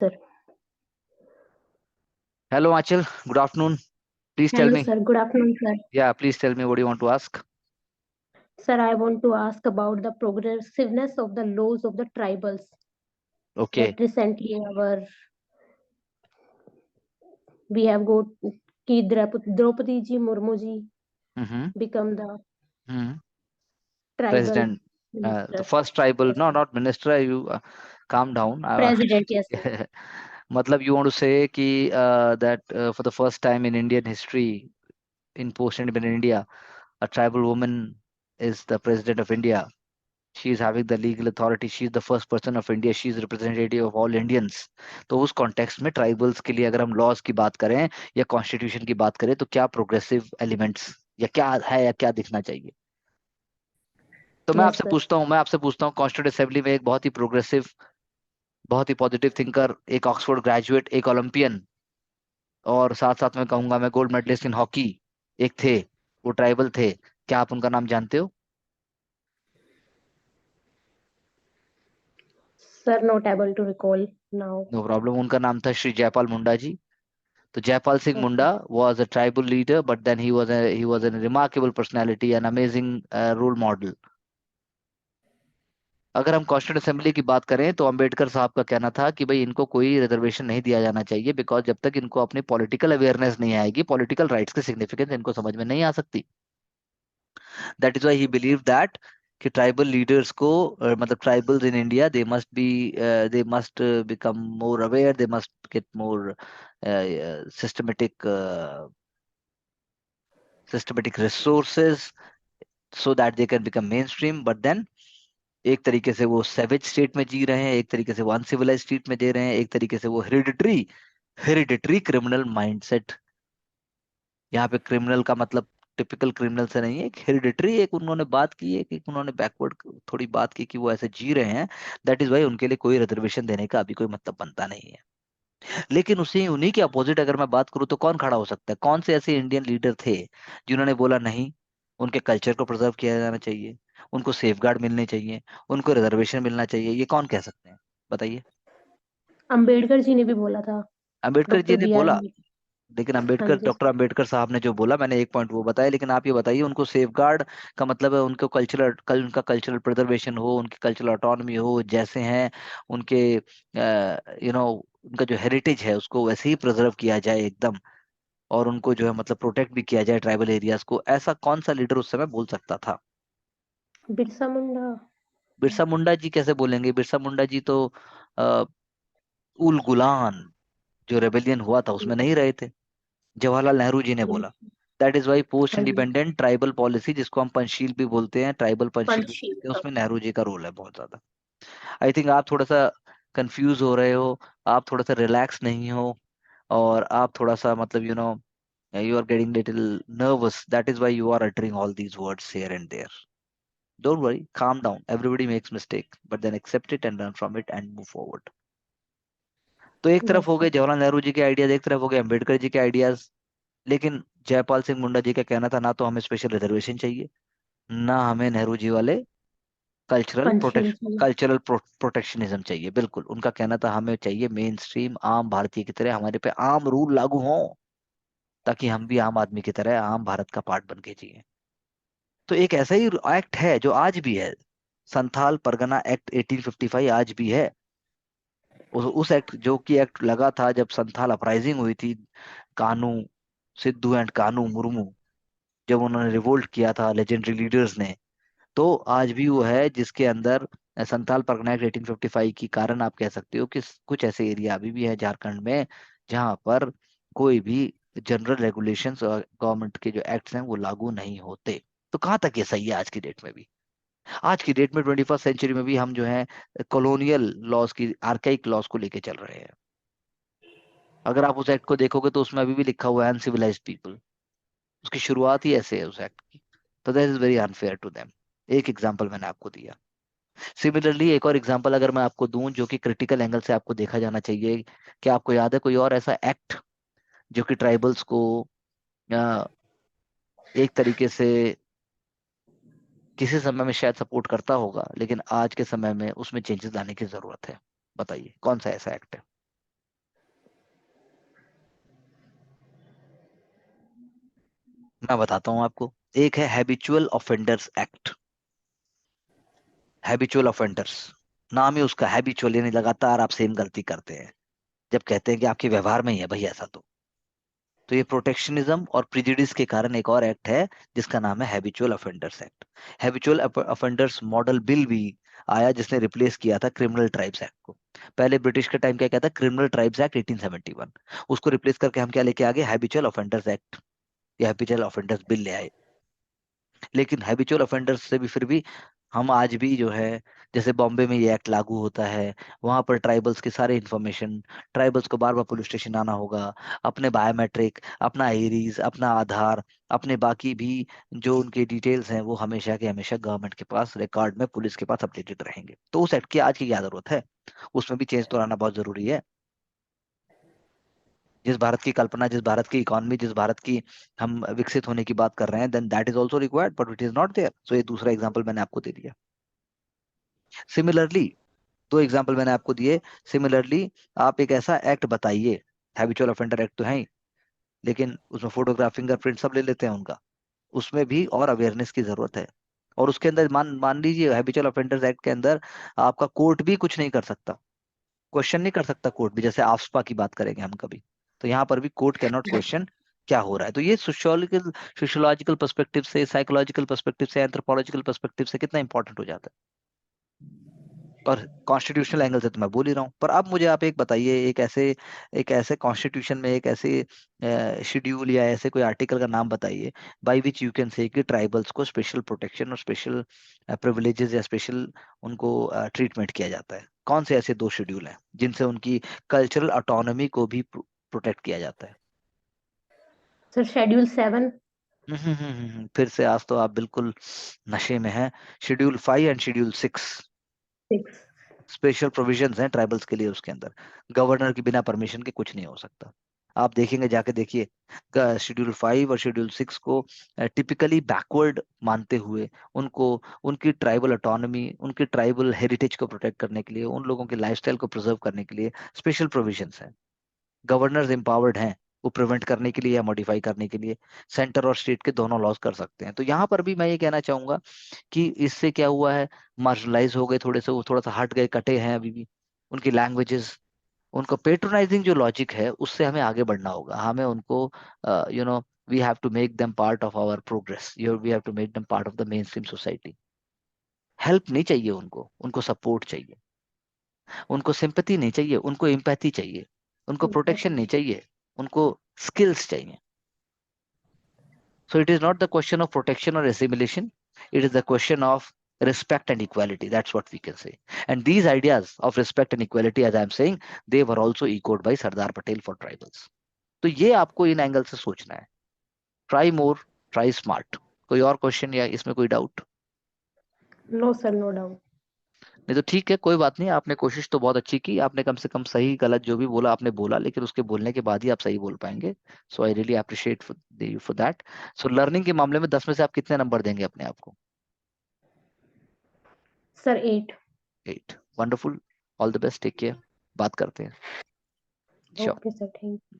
Sir. Hello, Achal. Good afternoon. Please tell Hello, me. sir. Good afternoon, sir. Yeah, please tell me what you want to ask. Sir, I want to ask about the progressiveness of the laws of the tribals Okay. that recently we have got ki Draupadi ji Murmu ji Mm-hmm. become the Mm-hmm. tribal President, the minister. first tribal. Yes, No, sir. not minister. You calm down. President, yes, sir. मतलब you want to say कि that for the first time in Indian history, in post-independent India, a tribal woman is the president of India. She is having the legal authority. She is the first person of India. She is representative of all Indians. तो उस context में tribals के लिए अगर हम laws की बात करें या कॉन्स्टिट्यूशन की बात करें तो क्या प्रोग्रेसिव एलिमेंट्स या क्या है या क्या दिखना चाहिए। तो Yes, sir. मैं आपसे पूछता हूँ कॉन्स्टिट्यूंट असेंबली में एक बहुत ही प्रोग्रेसिव, बहुत ही पॉजिटिव थिंकर, एक ऑक्सफोर्ड ग्रेजुएट, एक ओलंपियन और साथ साथ में कहूंगा मैं गोल्ड मेडलिस्ट इन हॉकी एक थे, वो ट्राइबल थे। क्या आप उनका नाम जानते हो? Sir, not able to recall now. No problem. उनका नाम था श्री जयपाल मुंडा जी। तो Jaipal Singh Okay. Munda was a tribal leader, but then he was a remarkable personality, an amazing role model. अगर हम कॉन्स्टिट्यूंट असेंबली की बात करें तो अंबेडकर साहब का कहना था कि भाई इनको कोई रिजर्वेशन नहीं दिया जाना चाहिए, बिकॉज जब तक इनको अपनी पॉलिटिकल अवेयरनेस नहीं आएगी, पॉलिटिकल राइट्स की सिग्निफिकेंस इनको समझ में नहीं आ सकती। That is why he believe that कि ट्राइबल लीडर्स को मतलब tribals in India they must become more aware, they must get more systematic systematic resources so that they can become mainstream. But then एक तरीके से वो savage state में जी रहे हैं, एक तरीके से वो अनसिविलाइज स्टेट में दे रहे हैं, एक तरीके से वो हेरिडिटरी क्रिमिनल माइंडसेट। यहाँ पे क्रिमिनल का मतलब टिपिकल क्रिमिनल से नहीं है, एक हेरिडिटरी, एक उन्होंने बात की है कि उन्होंने बैकवर्ड थोड़ी बात की कि वो ऐसे जी रहे हैं। दैट इज वाई उनके लिए कोई रिजर्वेशन देने का अभी कोई मतलब बनता नहीं है। लेकिन उसी उन्हीं के अपोजिट अगर मैं बात करूं तो कौन खड़ा हो सकता है? कौन से ऐसे इंडियन लीडर थे जिन्होंने बोला नहीं, उनके कल्चर को प्रिजर्व किया जाना चाहिए, उनको सेफगार्ड मिलने चाहिए, उनको रिजर्वेशन मिलना चाहिए? ये कौन कह सकते हैं, बताइए। अंबेडकर जी ने भी बोला था। अंबेडकर जी डॉक्टर ने बी आर बोला, अम्बेडकर। लेकिन हाँ अंबेडकर, जी। डॉक्टर अंबेडकर साहब ने जो बोला, मैंने एक पॉइंट वो बताया, लेकिन आप ये बताइए उनको सेफगार्ड का मतलब है उनको उनका कल्चरल प्रिजर्वेशन हो, उनकी कल्चरल ऑटोनॉमी हो, जैसे हैं उनके उनका जो हेरिटेज है उसको वैसे ही प्रिजर्व किया जाए एकदम, और उनको जो है मतलब प्रोटेक्ट भी किया जाए ट्राइबल एरियाज को। ऐसा कौन सा लीडर उस समय बोल सकता था? बिरसा मुंडा। बिरसा मुंडा जी कैसे बोलेंगे? बिरसा मुंडा जी तो अ, उल गुलान जो रेबेलियन हुआ था उसमें नहीं रहे थे। जवाहरलाल नेहरू जी ने बोला। दैट इज वाई पोस्ट हाँ जी। इंडिपेंडेंट ट्राइबल पॉलिसी, जिसको हम पंचशील भी बोलते हैं, ट्राइबल पंचशील भी पंचशील बोलते हैं, का। उसमें नेहरू जी का रोल है बहुत ज्यादा। आई थिंक आप थोड़ा सा कंफ्यूज हो रहे हो, आप थोड़ा सा रिलैक्स नहीं हो, और आप थोड़ा सा मतलब you are getting little nervous. That is why you are uttering all these words here and there. Don't worry, calm down. Everybody makes mistake, but then accept it and learn from it and move forward. तो एक तरफ yes हो गए sir. Jawaharlal Nehru ji के ideas, एक तरफ हो गए अम्बेडकर जी के आइडियाज। लेकिन जयपाल सिंह मुंडा जी का कहना था ना तो हमें स्पेशल रिजर्वेशन चाहिए, ना हमें नेहरू जी वाले पंचशील चाहिए। कल्चरल प्रोटेक्शनिज्म चाहिए। बिल्कुल उनका कहना था हमें चाहिए मेन स्ट्रीम आम भारतीय की तरह हमारे पे आम रूल लागू हो, ताकि हम भी आम आदमी की तरह आम भारत का पार्ट बन के जिए। तो एक ऐसा ही एक्ट है जो आज भी है, संथाल परगना एक्ट 1855 आज भी है। उस एक्ट, जो कि एक्ट लगा था जब संथाल अपराइजिंग हुई थी, कानू सिद्धू एंड कानू मुर्मू, जब उन्होंने रिवोल्ट किया था लेजेंडरी लीडर्स ने, तो आज भी वो है जिसके अंदर संथाल परगना एक्ट 1855 के कारण आप कह सकते हो कि कुछ ऐसे एरिया अभी भी है झारखंड में जहां पर कोई भी जनरल रेगुलेशंस और गवर्नमेंट के जो एक्ट्स हैं वो लागू नहीं होते। तो कहाँ तक ये सही है आज की डेट में भी? आज की डेट में 21st सेंचुरी में भी हम जो है कॉलोनियल लॉज की, आर्काइक लॉज को लेके चल रहे हैं। अगर आप उस एक्ट को देखोगे तो उसमें अभी भी लिखा हुआ है अनसिविलाइज्ड पीपल। उसकी शुरुआत ही ऐसे है उस एक्ट की। तो that is very unfair to them. एक एग्जांपल मैंने आपको दिया। सिमिलरली एक और एग्जांपल अगर मैं आपको दूं जो कि क्रिटिकल एंगल से आपको देखा जाना चाहिए, क्या आपको याद है कोई और ऐसा एक्ट जो कि ट्राइबल्स को अ, एक तरीके से किसी समय में शायद सपोर्ट करता होगा, लेकिन आज के समय में उसमें चेंजेस लाने की जरूरत है? बताइए कौन सा ऐसा एक्ट है? मैं बताता हूँ आपको। एक है habitual offenders act. Habitual offenders, नाम ही उसका हैबिचुअल, यानी लगातार आप सेम गलती करते हैं। जब कहते हैं कि आपके व्यवहार में ही है भाई ऐसा, तो ये प्रोटेक्शनिज्म और प्रिजुडिस के कारण एक और एक्ट है जिसका नाम है habitual offenders act. Habitual offenders model bill भी आया जिसने रिप्लेस किया था क्रिमिनल ट्राइब्स एक्ट को। पहले ब्रिटिश के टाइम क्या कहता क्रिमिनल ट्राइब्स एक्ट 1871, उसको रिप्लेस करके हम क्या लेके आ गए, हैबिचुअल ऑफेंडर्स एक्ट या हैबिचुअल ऑफेंडर्स बिल ले आए। लेकिन हैबिचुअल ऑफेंडर्स से भी फिर भी हम आज भी जो है, जैसे बॉम्बे में ये एक्ट लागू होता है, वहां पर ट्राइबल्स के सारे इन्फॉर्मेशन, ट्राइबल्स को बार बार पुलिस स्टेशन आना होगा, अपने बायोमेट्रिक, अपना एरीज, अपना आधार, अपने बाकी भी जो उनके डिटेल्स हैं वो हमेशा के हमेशा गवर्नमेंट के पास रिकॉर्ड में, पुलिस के पास अपडेटेड रहेंगे। तो उस एक्ट की आज की क्या जरूरत है, उसमें भी चेंज तो लाना बहुत जरूरी है। जिस भारत की कल्पना, जिस भारत की इकोनॉमी, जिस भारत की हम विकसित होने की बात कर रहे हैं, then that is also required but it is not there. So ये दूसरा एग्जाम्पल मैंने आपको दे दिया। सिमिलरली, दो एग्जाम्पल मैंने आपको दिए। सिमिलरली आप एक ऐसा एक्ट बताइए, हैबिचुअल ऑफेंडर एक्ट तो है ही, लेकिन उसमें फोटोग्राफ, फिंगरप्रिंट सब ले लेते हैं उनका, उसमें भी और अवेयरनेस की जरूरत है। और उसके अंदर मान मान लीजिए हैबिचुअल ऑफेंडर्स एक्ट के अंदर आपका कोर्ट भी कुछ नहीं कर सकता, क्वेश्चन नहीं कर सकता कोर्ट भी, जैसे आफ्सपा की बात करेंगे हम कभी, तो यहाँ पर भी कोर्ट कैन नॉट क्वेश्चन क्या हो रहा है। तो ये सोशियोलॉजिकल सोशियोलॉजिकल पर्सपेक्टिव से, साइकोलॉजिकल पर्सपेक्टिव से, एंथ्रोपोलॉजिकल पर्सपेक्टिव से कितना इंपॉर्टेंट हो जाता है। और कॉन्स्टिट्यूशनल एंगल से तो मैं बोल ही रहा हूँ, पर अब मुझे आप एक बताइए, एक ऐसे कॉन्स्टिट्यूशन में एक ऐसे शेड्यूल या ऐसे कोई आर्टिकल का नाम बताइए by which you can say कि ट्राइबल्स को स्पेशल प्रोटेक्शन और स्पेशल प्रिविलेजेस या स्पेशल उनको ट्रीटमेंट किया जाता है। कौन से ऐसे दो शेड्यूल हैं जिनसे उनकी कल्चरल ऑटोनॉमी को भी प्रोटेक्ट किया जाता है? Sir schedule 7। फिर से आज तो आप बिल्कुल नशे में हैं। Schedule 5 and schedule 6 6। Special provisions हैं ट्राइबल्स के लिए। उसके अंदर गवर्नर के बिना परमिशन के कुछ नहीं हो सकता। आप देखेंगे, जाके देखिए, शेड्यूल 5 और शेड्यूल 6 को टिपिकली बैकवर्ड मानते हुए, उनको उनकी ट्राइबल ऑटोनॉमी, उनकी ट्राइबल हेरिटेज को प्रोटेक्ट करने के लिए, उन लोगों के लाइफस्टाइल को प्रिजर्व करने के लिए स्पेशल प्रोविजंस हैं। गवर्नर्स एम्पावर्ड हैं वो प्रिवेंट करने के लिए या मॉडिफाई करने के लिए। सेंटर और स्टेट के दोनों लॉज कर सकते हैं। तो यहाँ पर भी मैं ये कहना चाहूंगा कि इससे क्या हुआ है, मार्जिनलाइज हो गए थोड़े से, वो थोड़ा सा हट गए, कटे हैं अभी भी उनकी लैंग्वेजेस। उनका पेट्रोनाइजिंग जो लॉजिक है उससे हमें आगे बढ़ना होगा। हमें उनको we have to make them part of our progress, we have to make them part of the mainstream society. Help नहीं चाहिए उनको, उनको सपोर्ट चाहिए। उनको सिंपैथी नहीं चाहिए, उनको एम्पैथी चाहिए। उनको प्रोटेक्शन नहीं चाहिए, उनको स्किल्स चाहिए। So it is not the question of protection or assimilation. It is the question of respect and equality. That's what we can say. And these ideas of respect and equality, as I am saying, they were also echoed by Sardar Patel for tribals. तो ये आपको इन angle से सोचना है। Try more, try smart. कोई और question या इसमें कोई doubt? No sir, no doubt. नहीं तो ठीक है, कोई बात नहीं। आपने कोशिश तो बहुत अच्छी की, आपने कम से कम सही गलत जो भी बोला आपने बोला, लेकिन उसके बोलने के बाद ही आप सही बोल पाएंगे। So I really appreciate you for that. So learning के मामले में 10 में से आप कितने नंबर देंगे अपने आप को? Sir 8। 8। Wonderful. All the best, take care. बात करते हैं। Sure. Okay sir, thank you.